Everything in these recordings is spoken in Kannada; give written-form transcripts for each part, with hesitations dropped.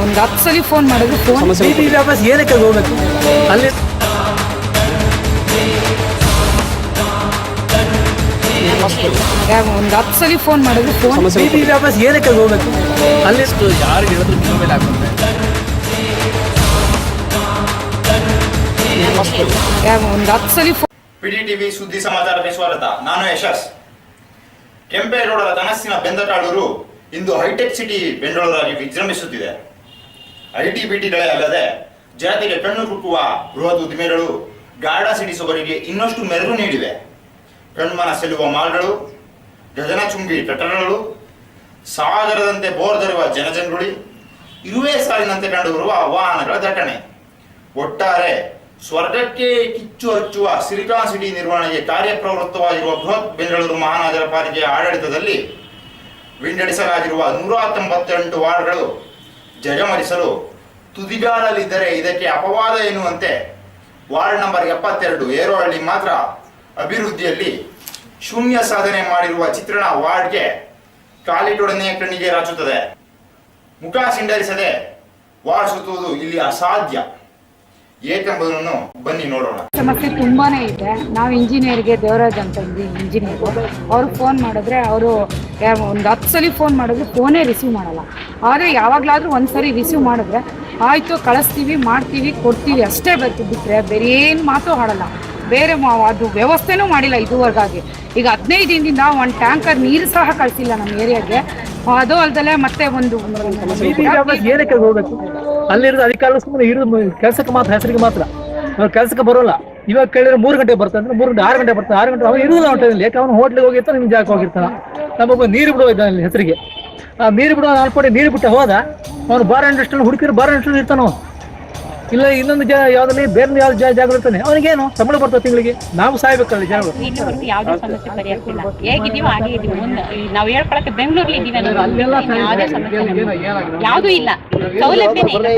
ಒಂದು 10 ಸಲ ಫೋನ್ ಮಾಡಿದ್ರು ಫೋನ್ ವಾಪಸ್ ಏನಕ್ಕೆ ಹೋಗ್ಬೇಕು ಅಲ್ಲಿ ಒಂದು 10 ಸಲ ಫೋನ್ ಮಾಡಿದ್ರು ಫೋನ್ ವಾಪಸ್ ಏನಕ್ಕೆ ಹೋಗ್ಬೇಕು ಅಲ್ಲಿ ಯಾರು ಹೇಳಿದ್ರು ನಿಮ್ಮ ಮೇಲೆ ಹಾಕುತ್ತೆ. ಒಂದು 10 ಸಲ ಪಿಡಿಟಿವಿ ಸುದ್ದಿ ಸಮಾಚಾರಕ್ಕೆ ಸ್ವಾಗತ. ನಾನು ಯಶಸ್. ಕೆಂಪೇಗೌಡರ ಕನಸಿನ ಬೆಂದಟಾಳೂರು ಇಂದು ಹೈಟೆಕ್ ಸಿಟಿ ಬೆಂಗಳೂರಾಗಿ ವಿಜೃಂಭಿಸುತ್ತಿದೆ. ಐಟಿ ಬಿಟಿಗಳೇ ಅಲ್ಲದೆ ಜನತೆಗೆ ಕಣ್ಣು ಕುಕ್ಕುವ ಬೃಹತ್ ಉದ್ದಿಮೆಗಳು ಗಾರ್ಡಾ ಸಿಟಿ ಸೊಬರಿಗೆ ಇನ್ನಷ್ಟು ಮೆರುಗು ನೀಡಿವೆ. ಕಣ್ಮನ ಸೆಲ್ಲುವ ಮಾಲ್ಗಳು, ಗಗನಚುಂಬಿ ಕಟ್ಟಡಗಳು, ಸಾಗರದಂತೆ ಬೋರ್ದರುವ ಜನಜಂಗುಳಿ, ಇರುವೆ ಸಾಲಿನಂತೆ ಕಂಡುಬರುವ ವಾಹನಗಳ ದಟ್ಟಣೆ, ಒಟ್ಟಾರೆ ಸ್ವರ್ಗಕ್ಕೆ ಕಿಚ್ಚು ಹಚ್ಚುವ ಸಿಲಿಕಾನ್ ಸಿಟಿ ನಿರ್ವಹಣೆಗೆ ಕಾರ್ಯಪ್ರವೃತ್ತವಾಗಿರುವ ಬೃಹತ್ ಬೆಂಗಳೂರು ಮಹಾನಗರ ಪಾಲಿಕೆಯ ಆಡಳಿತದಲ್ಲಿ ವಿಂಗಡಿಸಲಾಗಿರುವ 198 ವಾರ್ಡ್ಗಳು ಜಗಮರಿಸಲು ತುದಿಗಾಲಲ್ಲಿದ್ದರೆ ಇದಕ್ಕೆ ಅಪವಾದ ಎನ್ನುವಂತೆ ವಾರ್ಡ್ ನಂಬರ್ 72 ಏರೋಹಳ್ಳಿ ಮಾತ್ರ ಅಭಿವೃದ್ಧಿಯಲ್ಲಿ ಶೂನ್ಯ ಸಾಧನೆ ಮಾಡಿರುವ ಚಿತ್ರಣ ವಾರ್ಡ್ಗೆ ಕಾಲಿಟೊಡನೆ ಕಣ್ಣಿಗೆ ರಾಚುತ್ತದೆ. ಮುಖ ಸಿಂಡರಿಸದೆ ವಾರ್ಡ್ ಸುತ್ತುವುದು ಇಲ್ಲಿ ಅಸಾಧ್ಯ. ಏಕೆಂಬುದನ್ನು ಬನ್ನಿ ನೋಡೋಣ. ಸಮಸ್ಯೆ ತುಂಬಾನೇ ಇದೆ. ನಾವು ಇಂಜಿನಿಯರ್ಗೆ ದೇವರಾಜ್ ಅಂತ ಇಂಜಿನಿಯರ್, ಅವ್ರು ಫೋನ್ ಮಾಡಿದ್ರೆ ಅವರು ಒಂದು 10 ಸಲ ಫೋನ್ ಮಾಡಿದ್ರು ಫೋನೇ ರಿಸೀವ್ ಮಾಡಲ್ಲ. ಆದರೆ ಯಾವಾಗಲಾದ್ರೂ ಒಂದ್ಸರಿ ರಿಸೀವ್ ಮಾಡಿದ್ರೆ ಆಯಿತು ಕಳಿಸ್ತೀವಿ, ಮಾಡ್ತೀವಿ, ಕೊಡ್ತೀವಿ ಅಷ್ಟೇ ಬಿಟ್ಟರೆ ಬೇರೆ ಏನು ಮಾತು ಆಡಲ್ಲ. ಬೇರೆ ಅದು ವ್ಯವಸ್ಥೆನೂ ಮಾಡಿಲ್ಲ ಇದುವರೆಗಾಗಿ. ಈಗ 15 ದಿನದಿಂದ ಒಂದು ಟ್ಯಾಂಕರ್ ನೀರು ಸಹ ಕಳಿಸಿಲ್ಲ ನಮ್ಮ ಏರಿಯಾಗೆ. ಅದು ಅಲ್ದಲೆ ಮತ್ತೆ ಒಂದು ಏನಕ್ಕೆ ಹೋಗ್ಬೇಕು ಅಲ್ಲಿರೋದು ಅಧಿಕಾರಿಗಳು ಸುಮ್ಮನೆ ಇರೋದು ಕೆಲಸಕ್ಕೆ ಮಾತ್ರ, ಹೆಸರಿಗೆ ಮಾತ್ರ. ಅವ್ರು ಕೆಲಸಕ್ಕೆ ಬರೋಲ್ಲ. ಇವಾಗ ಕೇಳಿದ್ರೆ 3 ಗಂಟೆ ಬರ್ತಾರೆ ಅಂದ್ರೆ 3 ಗಂಟೆ 6 ಗಂಟೆ ಬರ್ತಾರೆ. 6 ಗಂಟೆ ಅವ್ನು ಇರುವುದಿಲ್ಲ ಹೊಂಟದಲ್ಲಿ. ಯಾಕೆ ಅವ್ನು ಹೋಟ್ಲಿಗೆ ಹೋಗಿರ್ತಾನೆ, ನಿಮ್ಮ ಜಾಗಕ್ಕೆ ಹೋಗಿರ್ತಾನೆ. ನಮ್ಮೊಬ್ಬ ನೀರು ಬಿಡೋ ಇದ್ದಾನೆ ಅಲ್ಲಿ ಹೆಸರಿಗೆ. ಆ ನೀರು ಬಿಡೋ ಅನ್ಕೊಂಡು ನೀರು ಬಿಟ್ಟು ಹೋದ ಅವನು ಬಾರ್ ಇಂಡಸ್ಟ್ರಿಯಲ್ಲಿ ಹುಡುಕಿರು ಬಾರ್ ಇಂಡಸ್ಟ್ರಿಯಲ್ಲಿ ಇರ್ತಾನೋ ಇಲ್ಲ ಇನ್ನೊಂದು ಯಾವ್ದಲ್ಲಿ ಬೇರೆ ಯಾವ ಜಾಗ ಇರ್ತಾನೆ. ಅವನಿಗೇನು ಸಂಬಳ ಬರ್ತದೆ ತಿಂಗಳಿಗೆ. ನಾವು ಸಾಯ್ಬೇಕಲ್ಲ ಜನಗಳು. ಯಾವುದೇ ಸಮಸ್ಯೆ ಪರಿಹರಿಸಿಲ್ಲ. ಹೇಗಿದೀವೋ ಹಾಗೆ ಇದೀವಿ. ಮುಂದೆ ನಾವು ಹೇಳ್ಕೊಳಕ್ಕೆ ಬೆಂಗಳೂರಲ್ಲಿ ಇದೀವಿ, ಯಾವುದೇ ಸಮಸ್ಯೆ ಯಾವುದೂ ಇಲ್ಲ. ಸೌಲಭ್ಯನೇ ಇಲ್ಲ.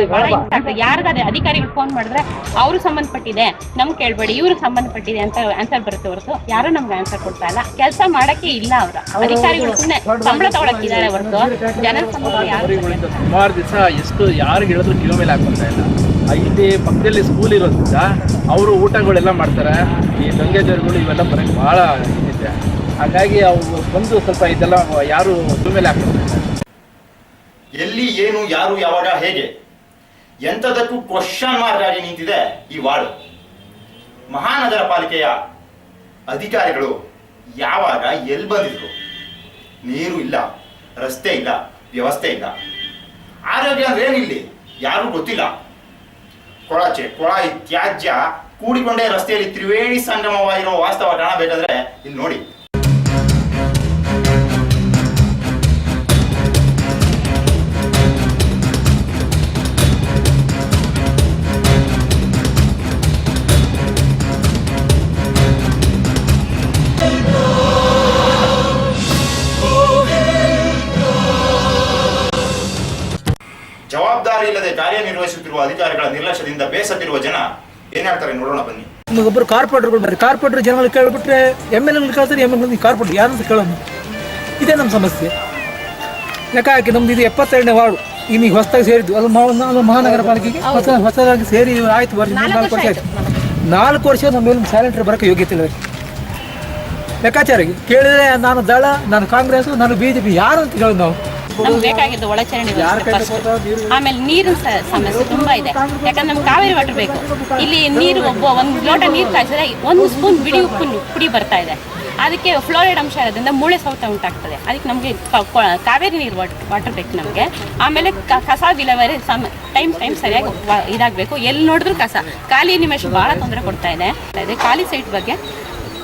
ಯಾರಿಗಾದ್ರೆ ಅಧಿಕಾರಿಗಳು ಫೋನ್ ಮಾಡಿದ್ರೆ ಅವ್ರು ಸಂಬಂಧಪಟ್ಟಿದೆ ನಮ್ಗೆ ಕೇಳ್ಬೇಡಿ, ಇವ್ರಿಗೆ ಸಂಬಂಧಪಟ್ಟಿದೆ ಅಂತ ಆನ್ಸರ್ ಬರುತ್ತೆ ಹೊರತು ಯಾರು ನಮ್ಗೆ ಆನ್ಸರ್ ಕೊಡ್ತಾ ಇಲ್ಲ. ಕೆಲಸ ಮಾಡಕ್ಕೆ ಇಲ್ಲ. ಅವ್ರ ಅಧಿಕಾರಿಗಳು ಸುಮ್ಮನೆ ಸಂಬಳ ತಗೊಳಕ್ಕಿದ್ದಾರೆ ಹೊರತು ಜನರ ಸಮಸ್ಯೆ ಯಾರು. ಸುಮಾರು ದಿವಸ ಎಷ್ಟು ಯಾರಿಗೆ ಹೇಳಿದ್ರು ಕಿಲೋ ಮೇಲೆ ಹಾಕ್ತಾ ಇಲ್ಲ. ಇಲ್ಲಿ ಪಕ್ಕದಲ್ಲಿ ಸ್ಕೂಲ್ ಇರೋದ್ರಿಂದ ಅವರು ಊಟಗಳೆಲ್ಲ ಮಾಡ್ತಾರೆ. ಈ ಗಂಗೆಜರ್ಗಳು ಇವೆಲ್ಲ ಬರೋಕ್ಕೆ ಭಾಳ ಇದೆ. ಹಾಗಾಗಿ ಅವರು ಬಂದು ಸ್ವಲ್ಪ ಇದೆಲ್ಲ ಯಾರು ಮೇಲೆ ಹಾಕ್ತಾರೆ. ಎಲ್ಲಿ ಏನು ಯಾರು ಯಾವಾಗ ಹೇಗೆ ಎಂಥದಕ್ಕೂ ಕ್ವಶನ್ ಮಾರ್ಕ್ ಆಗಿ ನಿಂತಿದೆ ಈ ವಾರ್ಡ್. ಮಹಾನಗರ ಪಾಲಿಕೆಯ ಅಧಿಕಾರಿಗಳು ಯಾವಾಗ ಎಲ್ಲಿ ಬಂದಿದ್ರು? ನೀರು ಇಲ್ಲ, ರಸ್ತೆ ಇಲ್ಲ, ವ್ಯವಸ್ಥೆ ಇಲ್ಲ. ಆರೋಗ್ಯ ಅಂದ್ರೆ ಏನಿಲ್ಲಿ ಯಾರು ಗೊತ್ತಿಲ್ಲ. ಕೊಳಚೆ ಕೊಳಾಯಿ ತ್ಯಾಜ್ಯ ಕೂಡಿಕೊಂಡೇ ರಸ್ತೆಯಲ್ಲಿ ತ್ರಿವೇಣಿ ಸಂಗಮವಾಗಿರುವ ವಾಸ್ತವ ಕಾಣಬೇಕಾದ್ರೆ ಇಲ್ಲಿ ನೋಡಿ. ಜವಾಬ್ದಾರಿ ಇಲ್ಲದೆ ಕಾರ್ಯನಿರ್ವಹಿಸುತ್ತಿರುವ ಅಧಿಕಾರಿಗಳ ನಿರ್ಲಕ್ಷ್ಯದಿಂದ ಬೇಸತ್ತಿರುವ ಜನ ಏನ್ ಹೇಳ್ತಾರೆ ನೋಡೋಣ ಬನ್ನಿ. ಒಬ್ಬರು ಕಾರ್ಪೊರೇಟರ್ಗಳು ಬರ್ತಾರೆ. ಕಾರ್ಪೊರೇಟರ್ ಜನಗಳು ಕೇಳ್ಬಿಟ್ರೆ MLA ಕೇಳ್ತಾರೆ. MLA ಕಾರ್ಪೊರೇಟರ್ ಯಾರಂತ ಕೇಳೋದು? ಇದೇ ನಮ್ಮ ಸಮಸ್ಯೆ. ಯಾಕೆ ನಮ್ದು ಇದು 72ನೇ ವಾರ್ಡು. ಈಗ ಹೊಸದಾಗಿ ಸೇರಿದ್ದು ಅದು ಮಹಾನಗರ ಪಾಲಿಕೆಗೆ ಹೊಸದಾಗಿ ಸೇರಿ ಆಯ್ತು. 4 ವರ್ಷ ಆಯ್ತು. 4 ವರ್ಷ ನಮ್ಮ ಮೇಲೆ ಸ್ಯಾನಿಟರಿ ಬರೋಕ್ಕೆ ಯೋಗ್ಯತೆ ಇಲ್ಲ. ಲೆಕ್ಕಾಚಾರಿಗೆ ಕೇಳಿದ್ರೆ ನಾನು ದಳ, ನಾನು ಕಾಂಗ್ರೆಸ್, ನಾನು BJP ಯಾರು ಅಂತ ಹೇಳೋದು ನಾವು. ನಮ್ಗೆ ಬೇಕಾಗಿದ್ದು ಒಳಚರಂಡಿ ಆಮೇಲೆ ನೀರಿನ ಸಮಸ್ಯೆ ತುಂಬಾ ಇದೆ. ಯಾಕಂದ್ರೆ ನಮ್ಗೆ ಕಾವೇರಿ ವಾಟರ್ ಬೇಕು. ಇಲ್ಲಿ ನೀರು ಒಂದು ಲೋಟ ನೀರು ಕಾಯಿಸಿದ್ರೆ 1 ಸ್ಪೂನ್ ಬಿಡಿ ಉಪ್ಪು ಪುಡಿ ಬರ್ತಾ ಇದೆ. ಅದಕ್ಕೆ ಫ್ಲೋರೈಡ್ ಅಂಶ ಇರೋದ್ರಿಂದ ಮೂಳೆ ಸೌತ ಉಂಟಾಗ್ತದೆ. ಅದಕ್ಕೆ ನಮಗೆ ಕಾವೇರಿ ನೀರು ವಾಟರ್ ಬೇಕು ನಮಗೆ. ಆಮೇಲೆ ಕಸ ವಿಲೇವಾರಿ ಟೈಮ್ ಸರಿಯಾಗಿ ಇದಾಗಬೇಕು. ಎಲ್ಲಿ ನೋಡಿದ್ರು ಕಸ. ಖಾಲಿ ನಿಮೇಶ ಭಾಳ ತೊಂದರೆ ಕೊಡ್ತಾ ಇದೆ. ಖಾಲಿ ಸೈಟ್ ಬಗ್ಗೆ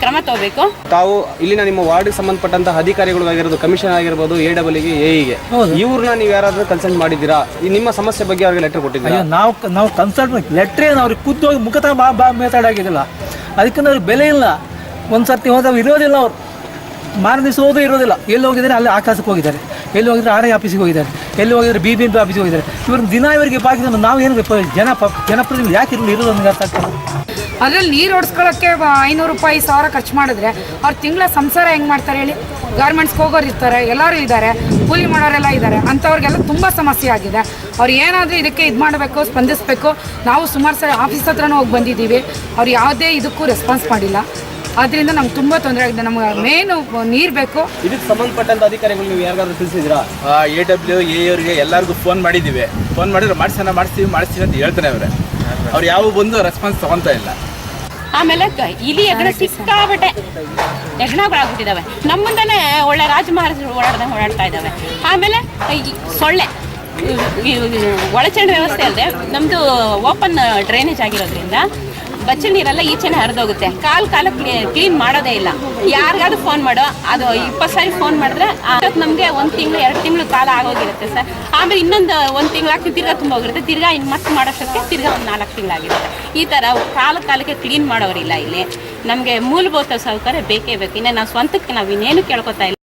ಕ್ರಮ ತಗೋಬೇಕು. ತಾವು ಇಲ್ಲಿನ ನಿಮ್ಮ ವಾರ್ಡ್ಗೆ ಸಂಬಂಧಪಟ್ಟಂತ ಅಧಿಕಾರಿಗಳು ಆಗಿರೋದು, ಕಮಿಷನ್ ಆಗಿರ್ಬೋದು, AWಗೆ, AEಗೆ ಇವ್ರನ್ನ ನೀವು ಯಾರಾದ್ರೂ ಕನ್ಸಲ್ಟ್ ಮಾಡಿದ್ದೀರಾ? ನಿಮ್ಮ ಸಮಸ್ಯೆ ಬಗ್ಗೆ ಅವ್ರಿಗೆ ಲೆಟರ್ ಕೊಟ್ಟಿದ್ದೀರಾ? ನಾವು ಕನ್ಸಲ್ಟ್ ಲೆಟ್ರ್ ಏನು ಅವ್ರಿಗೆ ಖುದ್ದು ಮುಖತಃ ಮಾತಾಡಾಗಿದ್ದಿಲ್ಲ. ಅದಕ್ಕೆ ಅವ್ರಿಗೆ ಬೆಲೆ ಇಲ್ಲ. ಒಂದು ಸರ್ತಿ ಹೋದಾಗ ಇರೋದಿಲ್ಲ. ಅವ್ರು ಮಾರನೇ ದಿವಸ ಹೋದ್ರೂ ಇರೋದಿಲ್ಲ. ಎಲ್ಲಿ ಹೋಗಿದ್ದಾರೆ ಅಲ್ಲಿ ಆಕಾಶಕ್ಕೆ ಹೋಗಿದ್ದಾರೆ, ಎಲ್ಲಿ ಹೋಗಿದ್ರೆ RI ಆಫೀಸಿಗೆ ಹೋಗಿದ್ದಾರೆ, ಎಲ್ಲಿ ಹೋಗಿದ್ರೆ BBMP ಆಫೀಸಿಗೆ ಹೋಗಿದ್ದಾರೆ. ಇವ್ರನ್ನ ದಿನ ಇವರಿಗೆ ಬಾಕಿದ್ರೆ ನಾವು ಏನು ಜನಪ್ರತಿನಿಧಿ ಯಾಕೆ ಇರೋದು ನಮ್ಗೆ ಅರ್ಥ ಆಗ್ತದೆ. ಅದ್ರಲ್ಲಿ ನೀರು ಓಡಿಸ್ಕೊಳ್ಳೋಕ್ಕೆ 500 ರೂಪಾಯಿ 1000 ಖರ್ಚು ಮಾಡಿದ್ರೆ ಅವ್ರು ತಿಂಗಳ ಸಂಸಾರ ಹೆಂಗೆ ಮಾಡ್ತಾರೆ ಹೇಳಿ? ಗಾರ್ಮೆಂಟ್ಸ್ಗೆ ಹೋಗೋರು ಇರ್ತಾರೆ, ಎಲ್ಲರೂ ಇದ್ದಾರೆ, ಕೂಲಿ ಮಾಡೋರೆಲ್ಲ ಇದ್ದಾರೆ, ಅಂಥವ್ರಿಗೆಲ್ಲ ತುಂಬ ಸಮಸ್ಯೆ ಆಗಿದೆ. ಅವ್ರು ಏನಾದರೂ ಇದಕ್ಕೆ ಇದು ಮಾಡಬೇಕು, ಸ್ಪಂದಿಸಬೇಕು. ನಾವು ಸುಮಾರು ಸರಿ ಆಫೀಸ್ ಹತ್ರನೂ ಹೋಗಿ ಬಂದಿದ್ದೀವಿ, ಅವ್ರು ಯಾವುದೇ ಇದಕ್ಕೂ ರೆಸ್ಪಾನ್ಸ್ ಮಾಡಿಲ್ಲ. ಅದರಿಂದ ನಮ್ಗೆ ತುಂಬ ತೊಂದರೆ ಆಗಿದೆ. ನಮ್ಗೆ ಮೇನು ನೀರು ಬೇಕು. ಇದಕ್ಕೆ ಸಂಬಂಧಪಟ್ಟಂತ ಅಧಿಕಾರಿಗಳು ನೀವು ಯಾರಿಗಾದ್ರೂ ತಿಳಿಸಿದ್ರಾ? AWA ಅವರಿಗೆ ಎಲ್ಲರಿಗೂ ಫೋನ್ ಮಾಡಿದ್ದೀವಿ. ಫೋನ್ ಮಾಡಿದ್ರೆ ಮಾಡಿಸ್ತೀವಿ ಅಂತ ಹೇಳ್ತಾನೆ ಅವ್ರು ಯಾವ ಬಂದು ರೆಸ್ಪಾನ್ಸ್ ತಗೊತಾ ಇಲ್ಲ. ಆಮೇಲೆ ಇಲಿ ಹೆಗ್ಗಣ ಸಿಕ್ಕಾಬಟ್ಟೆ ಹೆಗ್ಣಗಳಾಗ್ಬಿಟ್ಟಿದ್ದಾವೆ. ನಮ್ಮ ಮುಂದೆನೇ ಒಳ್ಳೆ ರಾಜಮಹಾರಾಜರು ಓಡಾಡ್ತಾ ಇದ್ದಾವೆ. ಆಮೇಲೆ ಈ ಸೊಳ್ಳೆ, ಒಳಚರಂಡಿ ವ್ಯವಸ್ಥೆ ಅಲ್ಲದೆ ನಮ್ಮದು ಓಪನ್ ಡ್ರೈನೇಜ್ ಆಗಿರೋದ್ರಿಂದ ಬಚ್ಚಲ ನೀರೆಲ್ಲ ಈಚೆನೆ ಹರಿದೋಗುತ್ತೆ. ಕಾಲ ಕ್ಲೀನ್ ಮಾಡೋದೇ ಇಲ್ಲ. ಯಾರಿಗಾದ್ರೂ ಫೋನ್ ಮಾಡೋ, ಅದು 20 ಸಾರಿ ಫೋನ್ ಮಾಡಿದ್ರೆ ನಮಗೆ 1 ತಿಂಗಳು 2 ತಿಂಗಳು ಕಾಲ ಆಗೋಗಿರುತ್ತೆ ಸರ್. ಆಮೇಲೆ ಇನ್ನೊಂದು 1 ತಿಂಗಳು ಹಾಕಿ ತಿರ್ಗಾ ತುಂಬ ಹೋಗಿರುತ್ತೆ. ತಿರ್ಗಾ ಇನ್ನು ಮತ್ತೆ ಮಾಡೋಷ್ಟಕ್ಕೆ ತಿರ್ಗಾ ಒಂದು 4 ತಿಂಗಳಾಗಿರುತ್ತೆ. ಈ ಥರ ಕಾಲಕ್ಕೆ ಕ್ಲೀನ್ ಮಾಡೋರಿಲ್ಲ ಇಲ್ಲಿ. ನಮಗೆ ಮೂಲಭೂತ ಸೌಕರ್ಯ ಬೇಕೇ ಬೇಕು. ಇನ್ನು ನಾವು ಸ್ವಂತಕ್ಕೆ ನಾವು ಇನ್ನೇನು ಕೇಳ್ಕೊತಾ ಇಲ್ಲ.